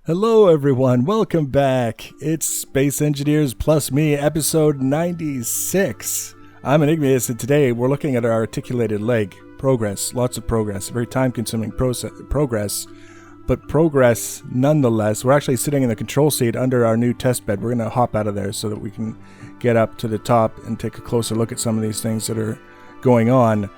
Hello, everyone. Welcome back. It's Space Engineers Plus Me, episode 96. I'm Enigmius, and today we're looking at our articulated leg. Progress, lots of progress, very time-consuming progress, but progress nonetheless. We're actually sitting in the control seat under our new test bed. We're going to hop out of there so that we can get up to the top and take a closer look at some of these things that are going on.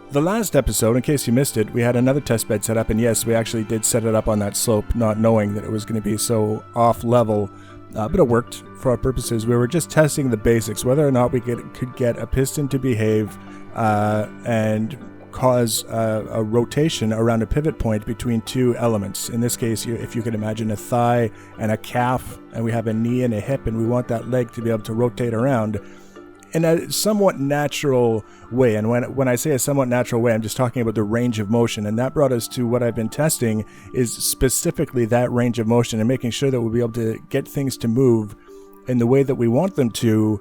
The last episode, in case you missed it, we had another test bed set up, and yes, we actually did set it up on that slope, not knowing that it was going to be so off level, but it worked for our purposes. We were just testing the basics, whether or not we could get a piston to behave and cause a rotation around a pivot point between two elements. In this case, if you can imagine a thigh and a calf, and we have a knee and a hip, and we want that leg to be able to rotate around in a somewhat natural way. And when I say a somewhat natural way, I'm just talking about the range of motion. And that brought us to what I've been testing is specifically that range of motion and making sure that we'll be able to get things to move in the way that we want them to.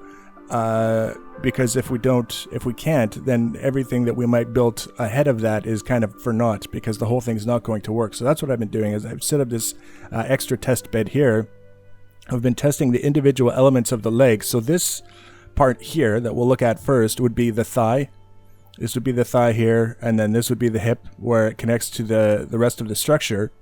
Because if we can't, then everything that we might build ahead of that is kind of for naught, because the whole thing's not going to work. So that's what I've been doing is I've set up this extra test bed here. I've been testing the individual elements of the leg. So this part here that we'll look at first would be the thigh. This would be the thigh here, and then this would be the hip where it connects to the rest of the structure.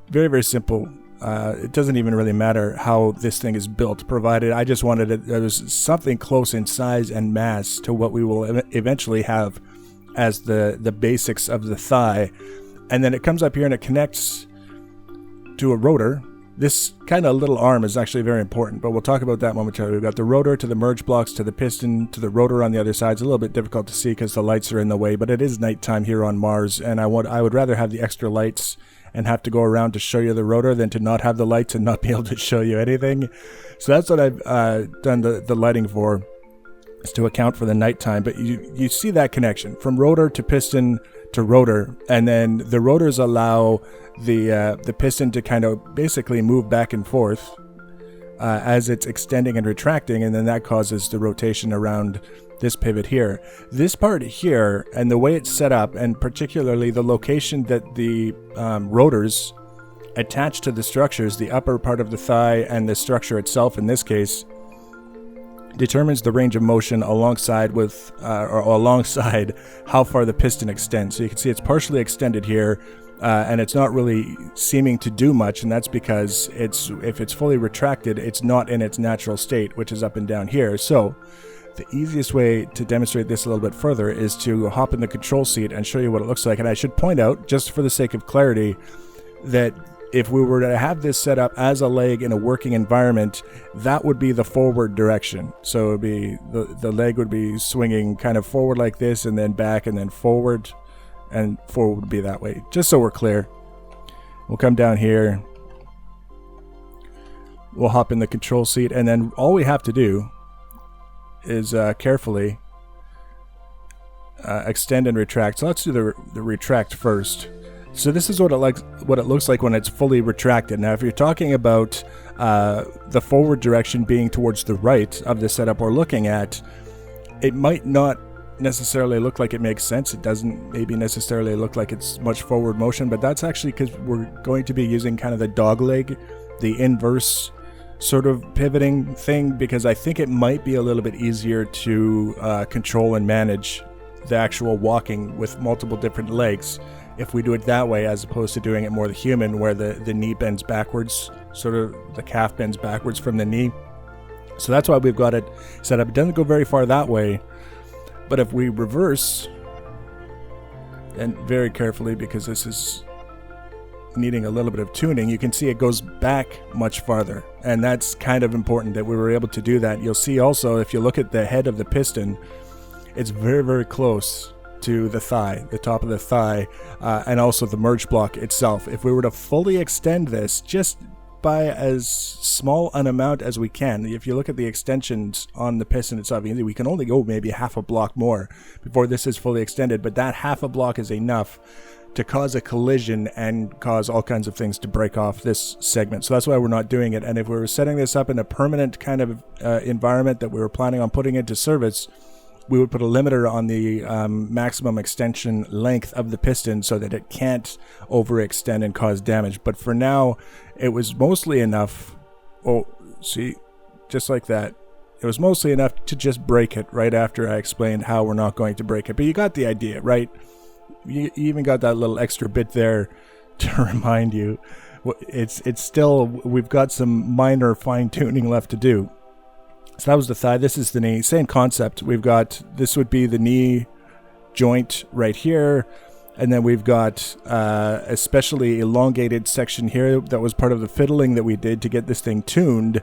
Very, very simple. It doesn't even really matter how this thing is built, provided I just wanted it, there was something close in size and mass to what we will eventually have as the basics of the thigh. And then it comes up here and it connects to a rotor. This kind of little arm is actually very important, but we'll talk about that momentarily. We've got the rotor to the merge blocks to the piston to the rotor on the other side. It's a little bit difficult to see because the lights are in the way, but it is nighttime here on Mars, and I would rather have the extra lights and have to go around to show you the rotor than to not have the lights and not be able to show you anything. So that's what I've done the lighting for, is to account for the nighttime. But you see that connection from rotor to piston to rotor, and then the rotors allow the piston to kind of basically move back and forth as it's extending and retracting, and then that causes the rotation around this pivot here. This part here, and the way it's set up, and particularly the location that the rotors attach to the structures, the upper part of the thigh and the structure itself in this case, determines the range of motion alongside how far the piston extends. So you can see it's partially extended here, and it's not really seeming to do much, and that's because if it's fully retracted, it's not in its natural state, which is up and down here. So the easiest way to demonstrate this a little bit further is to hop in the control seat and show you what it looks like. And I should point out, just for the sake of clarity, that if we were to have this set up as a leg in a working environment, that would be the forward direction. So it would be the leg would be swinging kind of forward like this, and then back, and then forward, and forward would be that way. Just so we're clear. We'll come down here. We'll hop in the control seat, and then all we have to do is carefully extend and retract. So let's do the retract first. So this is what it looks like when it's fully retracted. Now, if you're talking about the forward direction being towards the right of the setup we're looking at, it might not necessarily look like it makes sense. It doesn't maybe necessarily look like it's much forward motion, but that's actually because we're going to be using kind of the dog leg, the inverse sort of pivoting thing, because I think it might be a little bit easier to control and manage the actual walking with multiple different legs if we do it that way, as opposed to doing it more the human, where the knee bends backwards, sort of the calf bends backwards from the knee. So that's why we've got it set up. It doesn't go very far that way, but if we reverse, and very carefully, because this is needing a little bit of tuning, you can see it goes back much farther, and that's kind of important that we were able to do that. You'll see also, if you look at the head of the piston, it's very, very close to the thigh, the top of the thigh, and also the merge block itself. If we were to fully extend this just by as small an amount as we can, if you look at the extensions on the piston itself, we can only go maybe half a block more before this is fully extended, but that half a block is enough to cause a collision and cause all kinds of things to break off this segment. So that's why we're not doing it. And if we were setting this up in a permanent kind of environment that we were planning on putting into service, we would put a limiter on the maximum extension length of the piston so that it can't overextend and cause damage. But for now, it was mostly enough. Oh, see, just like that. It was mostly enough to just break it right after I explained how we're not going to break it. But you got the idea, right? You even got that little extra bit there to remind you. It's still, we've got some minor fine-tuning left to do. So that was the thigh. This is the knee. Same concept. We've got, this would be the knee joint right here. And then we've got a specially elongated section here that was part of the fiddling that we did to get this thing tuned.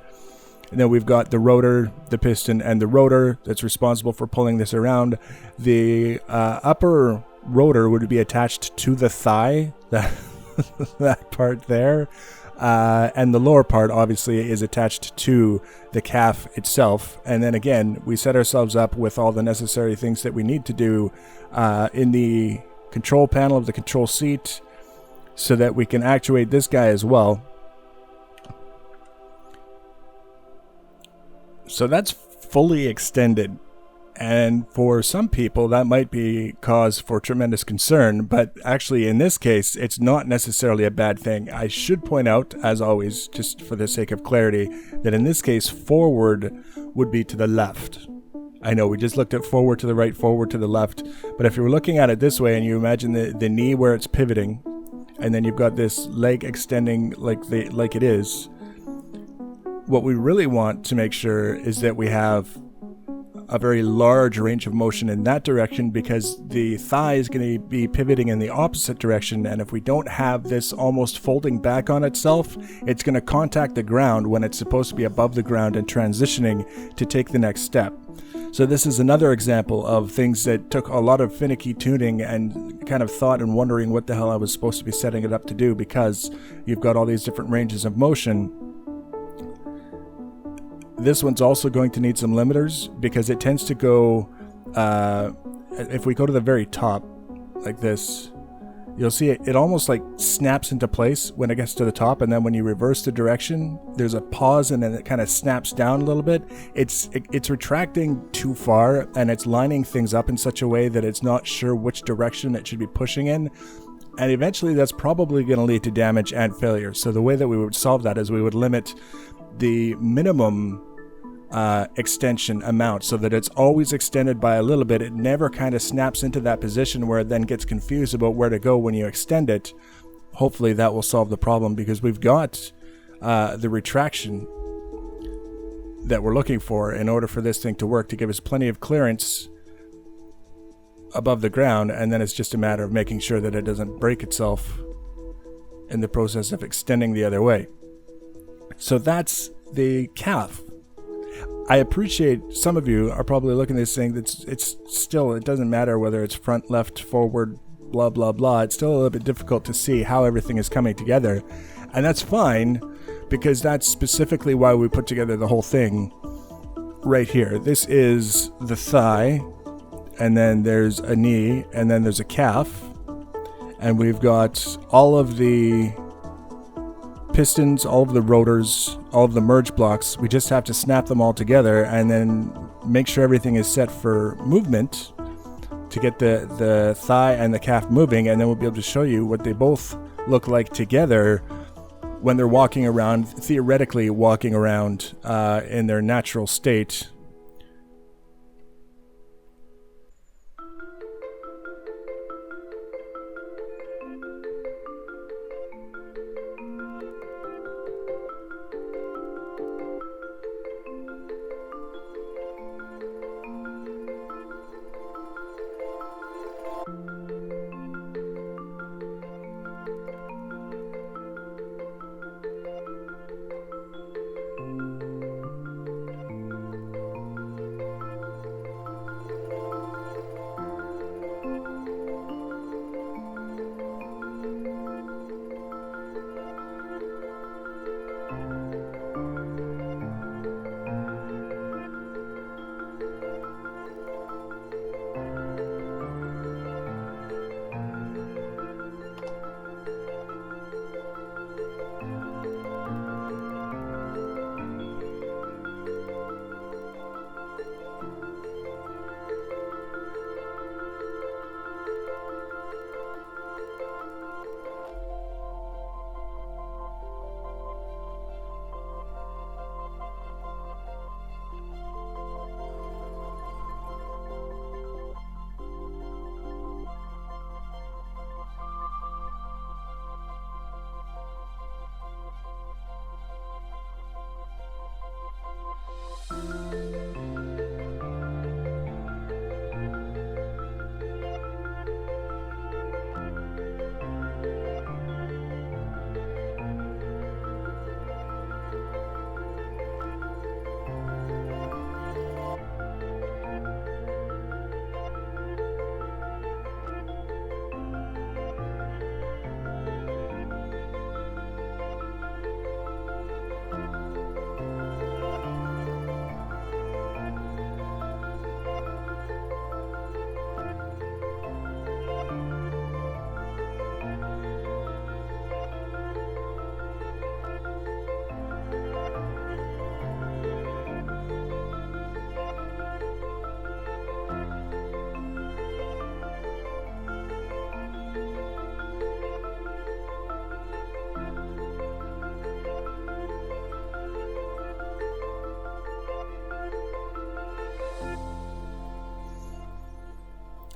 And then we've got the rotor, the piston, and the rotor that's responsible for pulling this around. The upper rotor would be attached to the thigh, that part there. And the lower part, obviously, is attached to the calf itself. And then again, we set ourselves up with all the necessary things that we need to do in the control panel of the control seat so that we can actuate this guy as well. So that's fully extended, and for some people that might be cause for tremendous concern, but actually in this case it's not necessarily a bad thing. I should point out, as always, just for the sake of clarity, that in this case forward would be to the left. I know we just looked at forward to the right, forward to the left, but if you were looking at it this way and you imagine the knee where it's pivoting, and then you've got this leg extending like it is, what we really want to make sure is that we have a very large range of motion in that direction, because the thigh is going to be pivoting in the opposite direction, and if we don't have this almost folding back on itself, it's going to contact the ground when it's supposed to be above the ground and transitioning to take the next step. So this is another example of things that took a lot of finicky tuning and kind of thought and wondering what the hell I was supposed to be setting it up to do, because you've got all these different ranges of motion. This one's also going to need some limiters, because it tends to go, if we go to the very top, like this, you'll see it almost like snaps into place when it gets to the top, and then when you reverse the direction, there's a pause and then it kind of snaps down a little bit. It's retracting too far, and it's lining things up in such a way that it's not sure which direction it should be pushing in. And eventually that's probably going to lead to damage and failure. So the way that we would solve that is we would limit the minimum extension amount so that it's always extended by a little bit. It never kind of snaps into that position where it then gets confused about where to go when you extend it. Hopefully that will solve the problem, because we've got the retraction that we're looking for in order for this thing to work, to give us plenty of clearance above the ground, and then it's just a matter of making sure that it doesn't break itself in the process of extending the other way. So that's the calf. I appreciate some of you are probably looking at this saying that it's still, it doesn't matter whether it's front, left, forward, blah, blah, blah. It's still a little bit difficult to see how everything is coming together. And that's fine, because that's specifically why we put together the whole thing right here. This is the thigh, and then there's a knee, and then there's a calf. And we've got all of the pistons, all of the rotors, all of the merge blocks. We just have to snap them all together and then make sure everything is set for movement to get the thigh and the calf moving, and then we'll be able to show you what they both look like together when they're walking around, theoretically walking around in their natural state.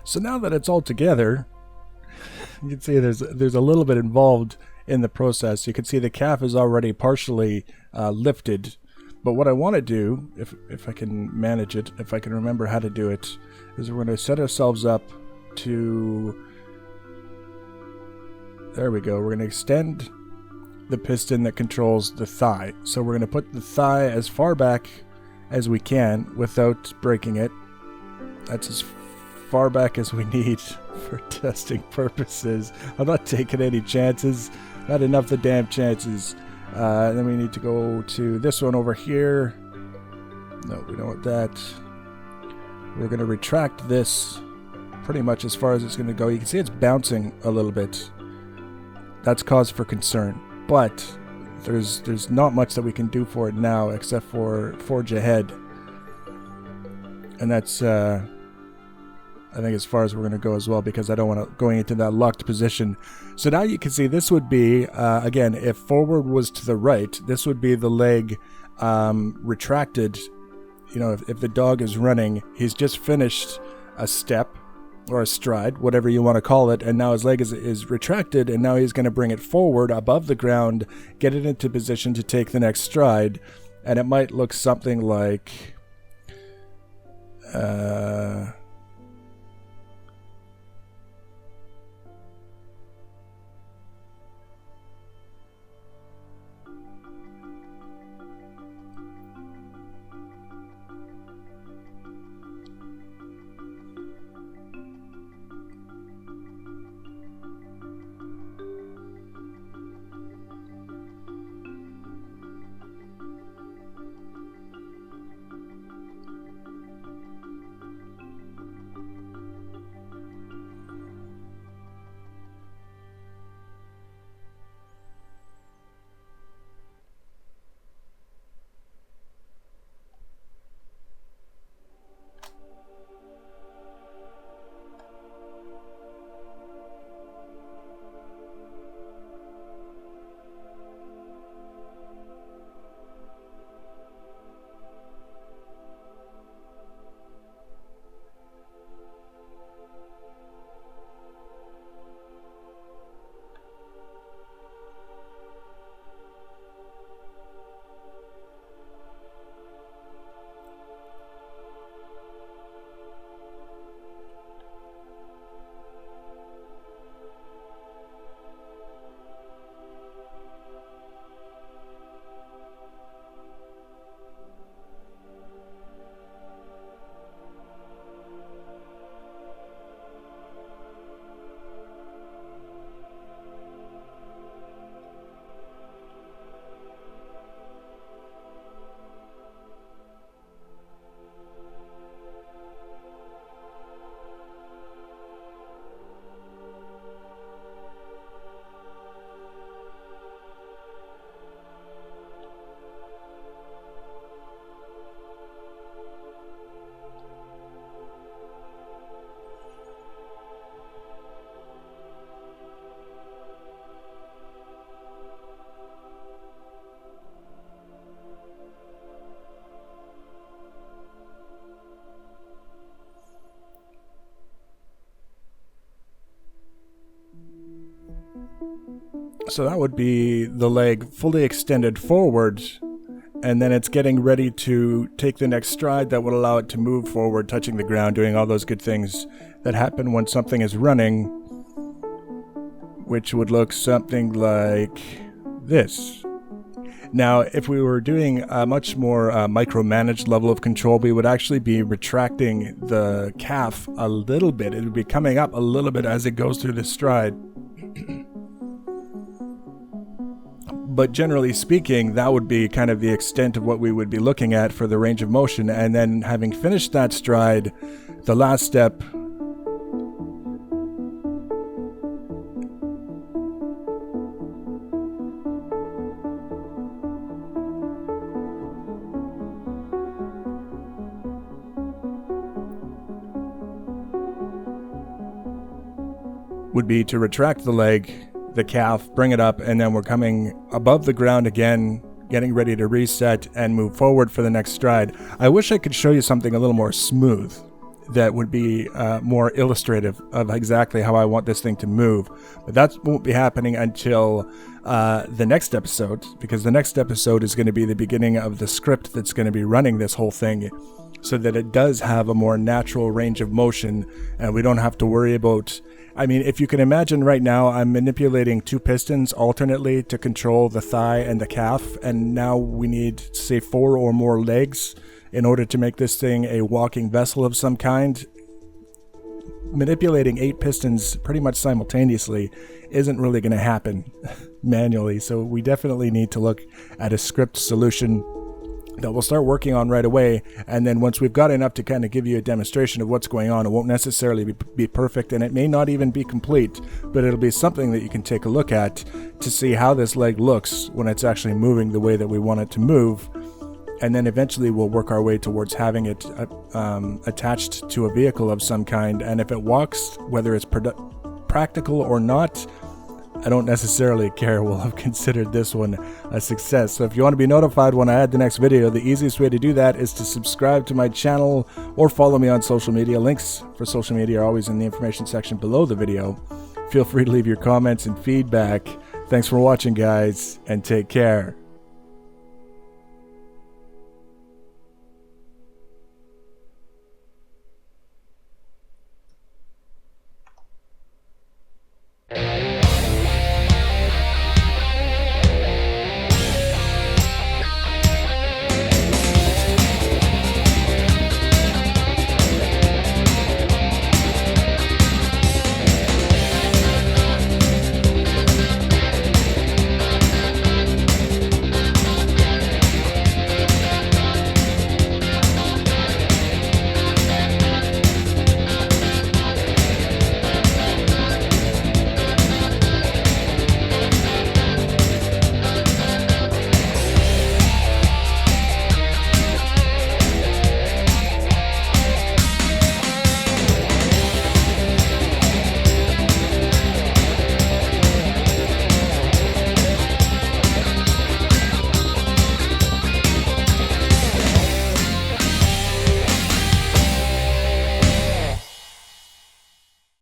So now that it's all together, you can see there's a little bit involved in the process. You can see the calf is already partially lifted. But what I want to do, if I can manage it, if I can remember how to do it, is we're going to set ourselves up to... There we go. We're going to extend the piston that controls the thigh. So we're going to put the thigh as far back as we can without breaking it. That's as far back as we need for testing purposes. I'm not taking any chances. Not enough of the damn chances. Then we need to go to this one over here. No, we don't want that. We're going to retract this pretty much as far as it's going to go. You can see it's bouncing a little bit. That's cause for concern. But there's not much that we can do for it now except for forge ahead. And that's, I think, as far as we're going to go as well, because I don't want to going into that locked position. So now you can see this would be, again, if forward was to the right, this would be the leg retracted. You know, if the dog is running, he's just finished a step or a stride, whatever you want to call it, and now his leg is retracted, and now he's going to bring it forward above the ground, get it into position to take the next stride, and it might look something like... So that would be the leg fully extended forward, and then it's getting ready to take the next stride that would allow it to move forward, touching the ground, doing all those good things that happen when something is running, which would look something like this. Now, if we were doing a much more micromanaged level of control, we would actually be retracting the calf a little bit. It would be coming up a little bit as it goes through the stride. But generally speaking, that would be kind of the extent of what we would be looking at for the range of motion. And then having finished that stride, the last step would be to retract the leg, the calf, bring it up, and then we're coming above the ground again, getting ready to reset and move forward for the next stride. I wish I could show you something a little more smooth, that would be more illustrative of exactly how I want this thing to move. But that won't be happening until the next episode, because the next episode is going to be the beginning of the script that's going to be running this whole thing, so that it does have a more natural range of motion, and we don't have to worry about... I mean, if you can imagine right now, I'm manipulating 2 pistons alternately to control the thigh and the calf, and now we need, say, 4 or more legs in order to make this thing a walking vessel of some kind. Manipulating 8 pistons pretty much simultaneously isn't really going to happen manually, so we definitely need to look at a script solution that we'll start working on right away. And then once we've got enough to kind of give you a demonstration of what's going on, it won't necessarily be perfect, and it may not even be complete, but it'll be something that you can take a look at to see how this leg looks when it's actually moving the way that we want it to move. And then eventually we'll work our way towards having it attached to a vehicle of some kind. And if it walks, whether it's practical or not, I don't necessarily care. We'll have considered this one a success. So if you want to be notified when I add the next video, the easiest way to do that is to subscribe to my channel or follow me on social media. Links for social media are always in the information section below the video. Feel free to leave your comments and feedback. Thanks for watching, guys, and take care.